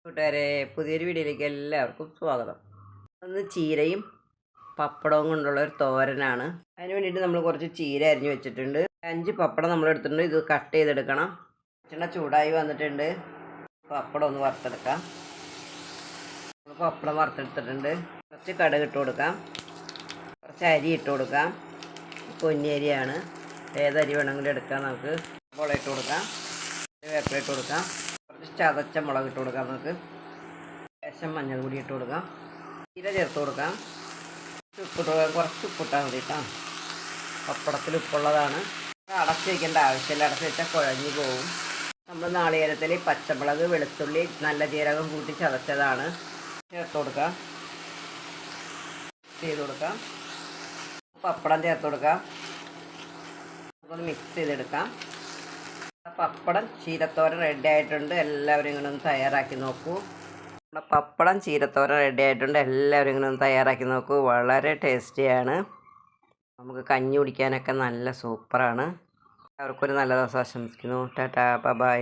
കൂട്ടുകാരെ, പുതിയൊരു വീഡിയോയിലേക്ക് എല്ലാവർക്കും സ്വാഗതം. ഒന്ന് ചീരയും പപ്പടവും കൊണ്ടുള്ള ഒരു തോരനാണ്. അതിന് വേണ്ടിയിട്ട് നമ്മൾ കുറച്ച് ചീര അരിഞ്ഞ് വെച്ചിട്ടുണ്ട്. 5 പപ്പടം നമ്മൾ എടുത്തിട്ടുണ്ട്. ഇത് കട്ട് ചെയ്തെടുക്കണം. വെളിച്ചെണ്ണ ചൂടായി വന്നിട്ടുണ്ട്. പപ്പടം ഒന്ന് വറുത്തെടുക്കാം. പപ്പടം വറുത്തെടുത്തിട്ടുണ്ട്. കുറച്ച് കടുക് ഇട്ട് കൊടുക്കാം. കുറച്ച് അരി ഇട്ട് കൊടുക്കാം. പൊന്നിയരിയാണ്. ഏതരി വേണമെങ്കിലും എടുക്കാം. നമുക്ക് മുളക് ഇട്ട് കൊടുക്കാം. വേപ്പില ഇട്ട് കൊടുക്കാം. കുറച്ച് ചതച്ച മുളക് ഇട്ട് കൊടുക്കാം. നമുക്ക് ശേഷം മഞ്ഞൾ പൊടി ഇട്ട് കൊടുക്കാം. ചീര ചേർത്ത് കൊടുക്കാം. ഉപ്പിട്ട് കൊടുക്കാം. കുറച്ച് ഉപ്പിട്ടാൽ മതി കേട്ടോ. പപ്പടത്തിൽ ഉപ്പുള്ളതാണ്. അടച്ച് വയ്ക്കേണ്ട ആവശ്യമില്ല. അടച്ച് വെച്ചാൽ കുഴഞ്ഞു പോകും. നമ്മൾ നാളികേരത്തിൽ പച്ചമുളക്, വെളുത്തുള്ളി, നല്ല ജീരകം കൂട്ടി ചതച്ചതാണ് ചേർത്ത് കൊടുക്കാം. ചെയ്ത് കൊടുക്കാം. പപ്പടം ചേർത്ത് കൊടുക്കാം. നമുക്കൊന്ന് മിക്സ് ചെയ്തെടുക്കാം. പപ്പടം ചീരത്തോരൻ റെഡി ആയിട്ടുണ്ട്. എല്ലാവരും ഇങ്ങനെ ഒന്ന് തയ്യാറാക്കി നോക്കൂ. നമ്മുടെ പപ്പടം ചീരത്തോരൻ റെഡി ആയിട്ടുണ്ട്. എല്ലാവരും ഇങ്ങനെ ഒന്ന് തയ്യാറാക്കി നോക്കൂ. വളരെ ടേസ്റ്റിയാണ്. നമുക്ക് കഞ്ഞി കുടിക്കാനൊക്കെ നല്ല സൂപ്പറാണ്. അവർക്കൊരു നല്ല ദിവസം ആശംസിക്കുന്നു. ടാറ്റാ, ബൈ.